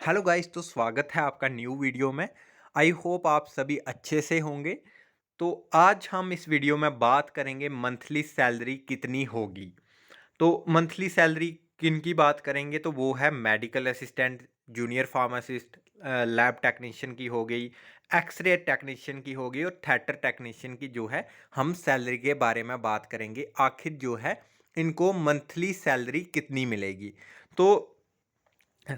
Hello guys, तो स्वागत है आपका न्यू वीडियो में। आई होप आप सभी अच्छे से होंगे। तो आज हम इस वीडियो में बात करेंगे मंथली सैलरी कितनी होगी। तो मंथली सैलरी किन की बात करेंगे, तो वो है medical assistant, junior pharmacist, lab technician की हो गई, एक्सरे टेक्नीशियन की हो गई और थिएटर टेक्नीशियन की जो है हम सैलरी के बारे में बात करेंगे। आखिर जो है इनको मंथली सैलरी कितनी मिलेगी। तो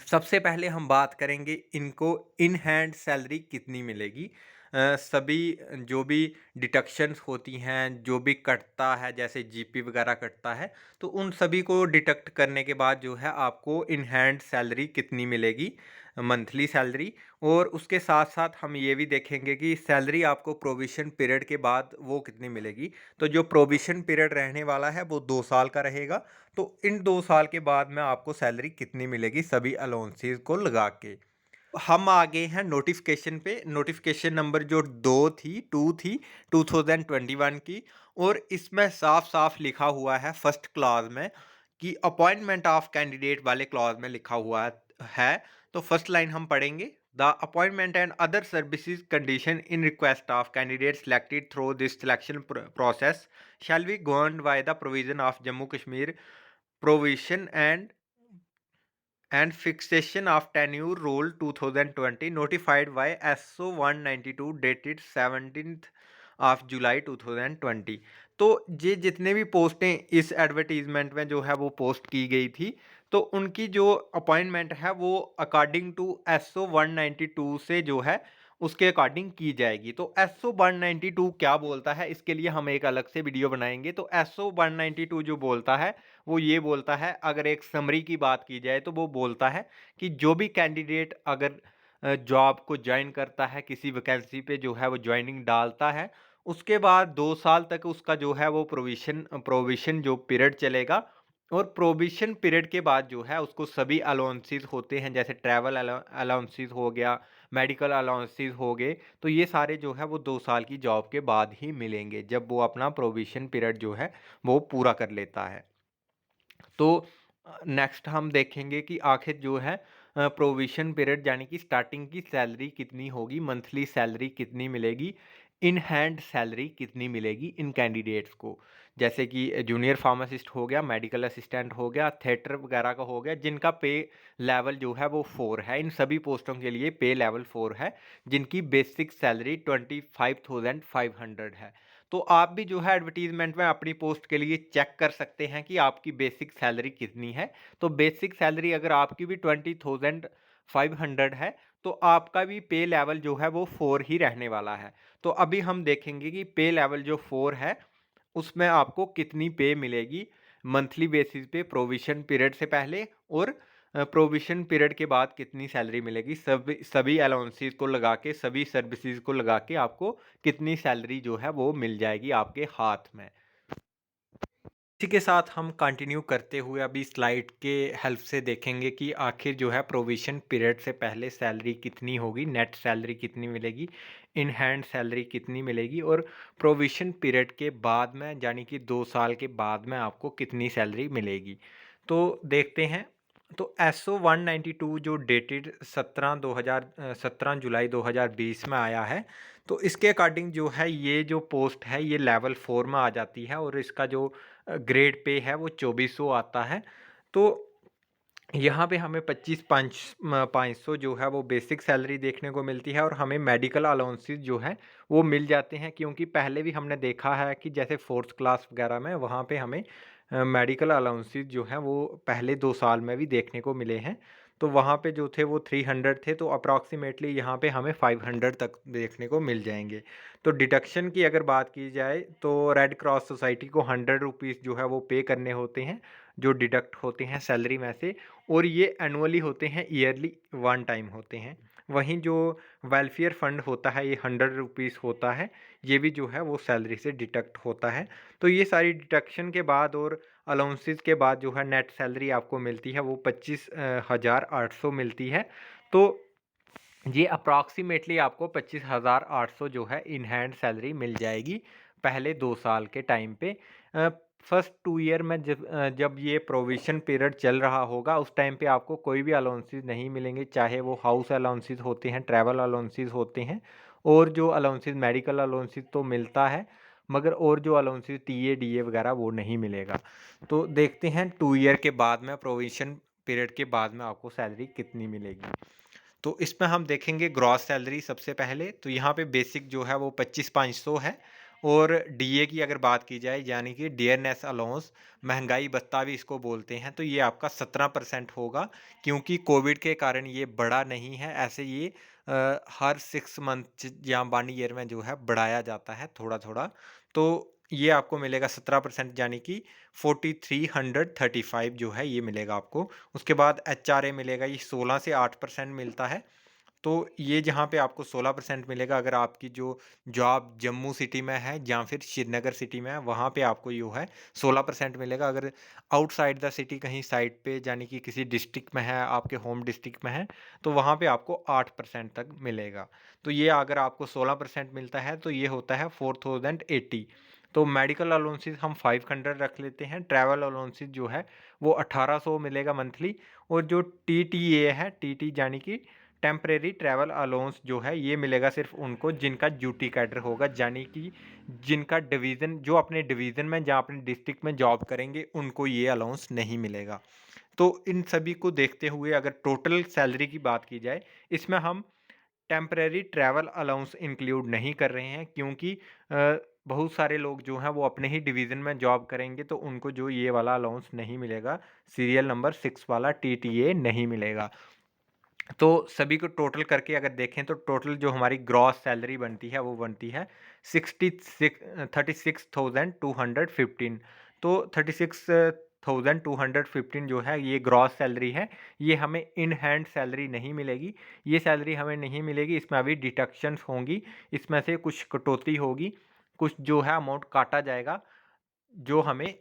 सबसे पहले हम बात करेंगे इनको इन हैंड सैलरी कितनी मिलेगी। सभी जो भी डिडक्शंस होती हैं, जो भी कटता है, जैसे जीपी वगैरह कटता है, तो उन सभी को डिडक्ट करने के बाद जो है आपको इन हैंड सैलरी कितनी मिलेगी, मंथली सैलरी। और उसके साथ साथ हम ये भी देखेंगे कि सैलरी आपको प्रोविशन पीरियड के बाद वो कितनी मिलेगी। तो जो प्रोविशन पीरियड रहने वाला है वो 2 साल का रहेगा। तो इन 2 साल के बाद में आपको सैलरी कितनी मिलेगी सभी अलाउंसेस को लगा के। हम आ गए हैं नोटिफिकेशन पे। नोटिफिकेशन नंबर जो 2 थी 2021 की। और इसमें साफ साफ लिखा हुआ है फर्स्ट क्लॉज में कि अपॉइंटमेंट ऑफ कैंडिडेट वाले क्लॉज में लिखा हुआ है। तो फर्स्ट लाइन हम पढ़ेंगे। The appointment and other services condition in request of candidate selected through this selection process shall be governed by the provision of Jammu Kashmir Provision and Fixation of Tenure Rule 2020 notified by SO 192 dated 17th of July 2020। तो ये जितने भी पोस्टें इस advertisement में जो है वो पोस्ट की गई थी, तो उनकी जो अपॉइंटमेंट है वो अकॉर्डिंग टू SO 192 से जो है उसके अकॉर्डिंग की जाएगी। तो SO 192 क्या बोलता है, इसके लिए हम एक अलग से वीडियो बनाएंगे। तो SO 192 जो बोलता है वो ये बोलता है, अगर एक समरी की बात की जाए तो वो बोलता है कि जो भी कैंडिडेट अगर जॉब को ज्वाइन करता है, किसी वैकेंसी पे जो है वो ज्वाइनिंग डालता है, उसके बाद 2 साल तक उसका जो है वो प्रोविशन जो पीरियड चलेगा। और प्रोविशन पीरियड के बाद जो है उसको सभी अलाउंसेस होते हैं, जैसे ट्रैवल अलाउंसेस हो गया, मेडिकल अलाउंसेस हो गए, तो ये सारे जो है वो 2 साल की जॉब के बाद ही मिलेंगे, जब वो अपना प्रोविशन पीरियड जो है वो पूरा कर लेता है। तो नेक्स्ट हम देखेंगे कि आखिर जो है प्रोविशन पीरियड यानी कि स्टार्टिंग की सैलरी कितनी होगी, मंथली सैलरी कितनी मिलेगी, इन हैंड सैलरी कितनी मिलेगी इन कैंडिडेट्स को। जैसे कि जूनियर फार्मासिस्ट हो गया, मेडिकल असिस्टेंट हो गया, थिएटर वगैरह का हो गया, जिनका पे लेवल जो है वो 4 है। इन सभी पोस्टों के लिए पे लेवल 4 है, जिनकी बेसिक सैलरी 25,500 है। तो आप भी जो है एडवर्टीजमेंट में अपनी पोस्ट के लिए चेक कर सकते हैं कि आपकी बेसिक सैलरी कितनी है। तो बेसिक सैलरी अगर आपकी भी 20,500 है, तो आपका भी पे लेवल जो है वो 4 ही रहने वाला है। तो अभी हम देखेंगे कि पे लेवल जो 4 है उसमें आपको कितनी पे मिलेगी मंथली बेसिस पे, प्रोविशन पीरियड से पहले और प्रोविशन पीरियड के बाद कितनी सैलरी मिलेगी। सभी सभी अलाउंसेस को लगा के, सभी सर्विसेज को लगा के आपको कितनी सैलरी जो है वो मिल जाएगी आपके हाथ में। इसी के साथ हम कंटिन्यू करते हुए अभी स्लाइड के हेल्प से देखेंगे कि आखिर जो है प्रोविशन पीरियड से पहले सैलरी कितनी होगी, नेट सैलरी कितनी मिलेगी, इन हैंड सैलरी कितनी मिलेगी, और प्रोविशन पीरियड के बाद में यानी कि 2 साल के बाद में आपको कितनी सैलरी मिलेगी। तो देखते हैं। तो SO 192 जो डेटेड 17 जुलाई 2020 में आया है, तो इसके अकॉर्डिंग जो है ये जो पोस्ट है ये लेवल 4 में आ जाती है और इसका जो ग्रेड पे है वो 2400 आता है। तो यहाँ पे हमें 25,500 जो है वो बेसिक सैलरी देखने को मिलती है, और हमें मेडिकल अलाउंसेस जो है वो मिल जाते हैं, क्योंकि पहले भी हमने देखा है कि जैसे फोर्थ क्लास वगैरह में वहाँ पे हमें मेडिकल अलाउंसेस जो हैं वो पहले 2 साल में भी देखने को मिले हैं। तो वहाँ पे जो थे वो 300 थे, तो अप्रॉक्सीमेटली यहाँ पे हमें 500 तक देखने को मिल जाएंगे। तो डिडक्शन की अगर बात की जाए तो रेड क्रॉस सोसाइटी को 100 रुपीज़ जो है वो पे करने होते हैं, जो डिडक्ट होते हैं सैलरी में से। और ये एनुअली होते हैं, ईयरली वन टाइम होते हैं। वहीं जो वेलफेयर फंड होता है ये 100 रुपीज़ होता है, ये भी जो है वो सैलरी से डिडक्ट होता है। तो ये सारी डिडक्शन के बाद और अलाउंसेस के बाद जो है नेट सैलरी आपको मिलती है वो 25,800 मिलती है। तो ये अप्रॉक्सीमेटली आपको 25,800 जो है इन हैंड सैलरी मिल जाएगी पहले 2 साल के टाइम पे। फर्स्ट 2 ईयर में जब ये प्रोविज़न पीरियड चल रहा होगा उस टाइम पे आपको कोई भी अलाउंसेस नहीं मिलेंगे, चाहे वो हाउस अलाउंसेस होते हैं, ट्रैवल अलाउंसेस होते हैं और जो अलाउंसेस मेडिकल अलाउंसेस तो मिलता है, मगर और जो अलाउंसेस टीए, डीए वगैरह वो नहीं मिलेगा। तो देखते हैं 2 ईयर के बाद में प्रोविज़न पीरियड के बाद में आपको सैलरी कितनी मिलेगी। तो इसमें हम देखेंगे ग्रॉस सैलरी सबसे पहले, तो यहाँ पे बेसिक जो है वो 25,500 है और डीए की अगर बात की जाए यानी कि डियरनेस अलाउंस, महंगाई भत्ता भी इसको बोलते हैं, तो ये आपका 17% होगा क्योंकि कोविड के कारण ये बढ़ा नहीं है। ऐसे ये हर 6 मंथ या 1 ईयर में जो है बढ़ाया जाता है थोड़ा-थोड़ा। तो ये आपको मिलेगा 17% यानी कि 4335 जो है ये मिलेगा आपको। उसके बाद एचआरए मिलेगा, ये 16 से 8% मिलता है। तो ये जहाँ पे आपको 16% मिलेगा अगर आपकी जो जॉब जम्मू सिटी में है या फिर श्रीनगर सिटी में है, वहाँ पे आपको जो है 16% मिलेगा। अगर आउटसाइड द सिटी कहीं साइड पे यानी कि किसी डिस्ट्रिक्ट में है, आपके होम डिस्ट्रिक्ट में है, तो वहाँ पे आपको 8% तक मिलेगा। तो ये अगर आपको 16% मिलता है तो ये होता है 4080। तो मेडिकल अलाउंसेस हम 500 रख लेते हैं। ट्रैवल अलाउंसेस जो है वो 1800 मिलेगा मंथली। और जो टीटीए है, टीटी यानी कि टेम्परेरी ट्रैवल अलाउंस जो है ये मिलेगा सिर्फ उनको जिनका ड्यूटी कैडर होगा, यानी कि जिनका डिवीज़न, जो अपने डिवीज़न में जहाँ अपने डिस्ट्रिक्ट में जॉब करेंगे उनको ये अलाउंस नहीं मिलेगा। तो इन सभी को देखते हुए अगर टोटल सैलरी की बात की जाए, इसमें हम टेम्परेरी ट्रैवल अलाउंस इंक्लूड नहीं कर रहे हैं क्योंकि बहुत सारे लोग जो हैं वो अपने ही डिवीज़न में जॉब करेंगे तो उनको जो ये वाला अलाउंस नहीं मिलेगा, सीरियल नंबर 6 वाला टीटीए नहीं मिलेगा। तो सभी को टोटल करके अगर देखें तो टोटल जो हमारी ग्रॉस सैलरी बनती है वो बनती है 36,215। तो 36,215 जो है ये ग्रॉस सैलरी है। ये हमें इन हैंड सैलरी नहीं मिलेगी। ये सैलरी हमें नहीं मिलेगी, इसमें अभी डिडक्शंस होंगी, इसमें से कुछ कटौती होगी, कुछ जो है अमाउंट काटा जाएगा, जो हमें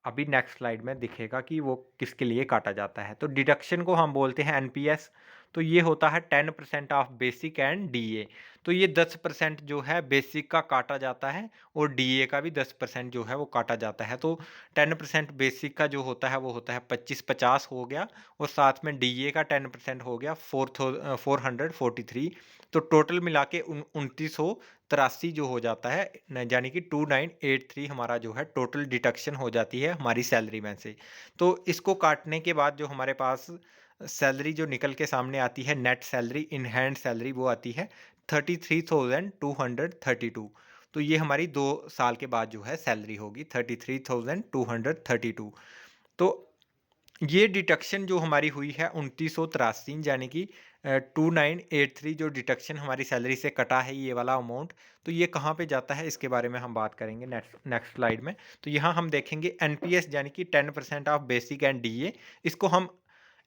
अभी नेक्स्ट स्लाइड में दिखेगा कि वो किसके लिए काटा जाता है। तो डिडक्शन को हम बोलते हैं एनपीएस। तो ये होता है 10% ऑफ बेसिक एंड डीए। तो ये 10% जो है बेसिक का काटा जाता है और डीए का भी 10% जो है वो काटा जाता है। तो 10% बेसिक का जो होता है वो होता है 2550 हो गया और साथ में डीए का 10% हो गया 443। तो टोटल मिला के 2983 जो हो जाता है, यानी कि 2983 हमारा जो है टोटल डिडक्शन हो जाती है हमारी सैलरी में से। तो इसको काटने के बाद जो हमारे पास सैलरी जो निकल के सामने आती है, net salary, in hand salary, वो आती है 33,232। तो ये हमारी 2 साल के बाद जो है सैलरी होगी 33,232। तो ये डिडक्शन जो हमारी हुई है 2983, यानी कि 2983 जो डिडक्शन हमारी सैलरी से कटा है ये वाला अमाउंट, तो ये कहाँ पे जाता है इसके बारे में हम बात करेंगे नेक्स्ट नेक्स्ट स्लाइड में। तो यहाँ हम देखेंगे एनपीएस यानी कि 10% ऑफ बेसिक एंड डीए, इसको हम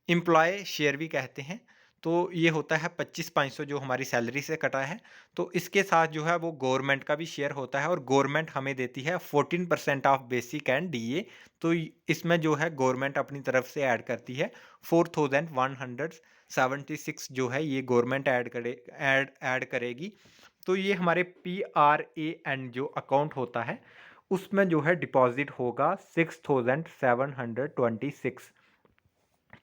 एम्प्लॉय शेयर भी कहते हैं। तो ये होता है 25,500 जो हमारी सैलरी से कटा है। तो इसके साथ जो है वो गवर्नमेंट का भी शेयर होता है और गवर्नमेंट हमें देती है 14% ऑफ बेसिक एंड डीए। तो इसमें जो है गवर्नमेंट अपनी तरफ से ऐड करती है 4,176 जो है ये गवर्नमेंट ऐड करेगी। तो ये हमारे PRAN जो अकाउंट होता है उसमें जो है डिपॉजिट होगा 6,726।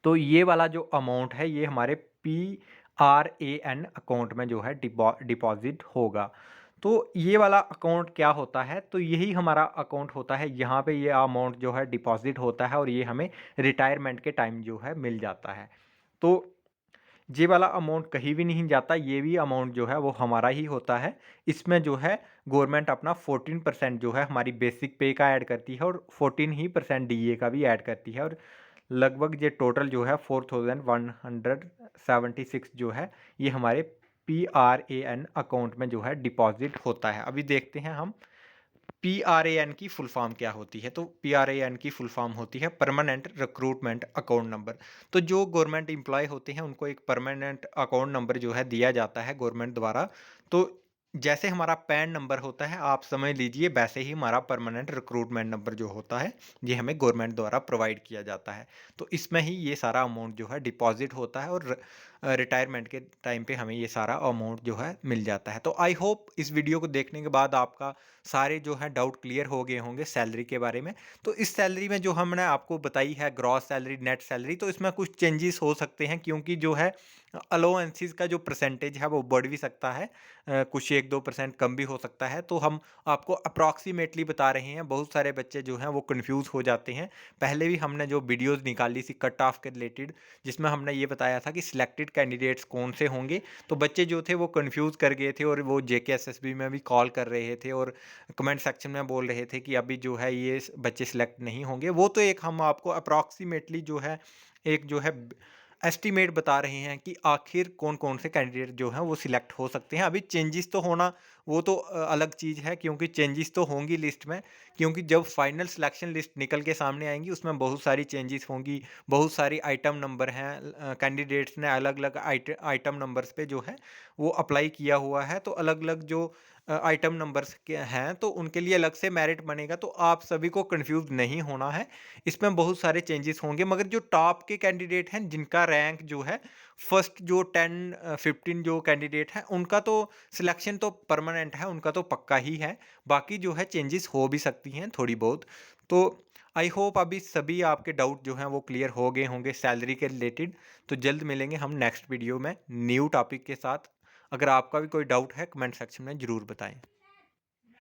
तो ये वाला जो अमाउंट है ये हमारे PRAN अकाउंट में जो है डिपॉजिट होगा। तो ये वाला अकाउंट क्या होता है, तो यही हमारा अकाउंट होता है, यहाँ पे ये अमाउंट जो है डिपॉजिट होता है और ये हमें रिटायरमेंट के टाइम जो है मिल जाता है। तो ये वाला अमाउंट कहीं भी नहीं जाता, ये भी अमाउंट जो है वो हमारा ही होता है। इसमें जो है गवर्नमेंट अपना 14% जो है हमारी बेसिक पे का ऐड करती है और 14% डीए का भी ऐड करती है और लगभग ये टोटल जो है 4176 जो है ये हमारे PRAN अकाउंट में जो है डिपॉजिट होता है। अभी देखते हैं हम PRAN की फुल फॉर्म क्या होती है। तो PRAN की फुल फॉर्म होती है परमानेंट रिक्रूटमेंट अकाउंट नंबर। तो जो गवर्नमेंट एम्प्लॉय होते हैं उनको एक परमानेंट अकाउंट नंबर जो है दिया जाता है गवर्नमेंट द्वारा। तो जैसे हमारा पैन नंबर होता है आप समझ लीजिए वैसे ही हमारा परमानेंट रिक्रूटमेंट नंबर जो होता है ये हमें गवर्नमेंट द्वारा प्रोवाइड किया जाता है। तो इसमें ही ये सारा अमाउंट जो है डिपॉजिट होता है और रिटायरमेंट के टाइम पे हमें ये सारा अमाउंट जो है मिल जाता है। तो आई होप इस वीडियो को देखने के बाद आपका सारे जो है डाउट क्लियर हो गए होंगे सैलरी के बारे में। तो इस सैलरी में जो हमने आपको बताई है ग्रॉस सैलरी, नेट सैलरी, तो इसमें कुछ चेंजेस हो सकते हैं क्योंकि जो है अलाउंसेस का जो परसेंटेज है वो बढ़ भी सकता है, कुछ 1-2% कम भी हो सकता है। तो हम आपको अप्रॉक्सीमेटली बता रहे हैं, बहुत सारे बच्चे जो हैं वो कन्फ्यूज़ हो जाते हैं। पहले भी हमने जो वीडियोज़ निकाली थी कट ऑफ के रिलेटेड, जिसमें हमने ये बताया था कि सिलेक्टेड कैंडिडेट्स कौन से होंगे, तो बच्चे जो थे वो कन्फ्यूज़ कर गए थे और वो जेकेएसएसबी में भी कॉल कर रहे थे और कमेंट सेक्शन में बोल रहे थे कि अभी जो है ये बच्चे सिलेक्ट नहीं होंगे। वो तो एक हम आपको अप्रॉक्सीमेटली जो है एक जो है एस्टिमेट बता रहे हैं कि आखिर कौन-कौन से कैंडिडेट जो हैं वो सिलेक्ट हो सकते हैं। अभी चेंजेस तो होना वो तो अलग चीज़ है, क्योंकि चेंजेस तो होंगी लिस्ट में, क्योंकि जब फाइनल सिलेक्शन लिस्ट निकल के सामने आएँगी उसमें बहुत सारी चेंजेस होंगी, बहुत सारी आइटम नंबर हैं, कैंडिडेट्स ने अलग-अलग आइटम नंबर्स पे जो है वो अप्लाई किया हुआ है, तो अलग-अलग जो आइटम नंबर्स के हैं तो उनके लिए अलग से मेरिट बनेगा, तो आप सभी को कन्फ्यूज़ नहीं होना है। इसमें बहुत सारे चेंजेस होंगे, मगर जो टॉप के कैंडिडेट हैं जिनका रैंक जो है फर्स्ट जो 10-15 जो कैंडिडेट हैं उनका तो सिलेक्शन तो परमानेंट है, उनका तो पक्का ही है। बाकी जो है चेंजेस हो भी सकती हैं थोड़ी बहुत। तो आई होप अभी सभी आपके डाउट जो हैं वो क्लियर हो गए होंगे सैलरी के रिलेटेड। तो जल्द मिलेंगे हम नेक्स्ट वीडियो में न्यू टॉपिक के साथ। अगर आपका भी कोई डाउट है कमेंट सेक्शन में ज़रूर बताएं।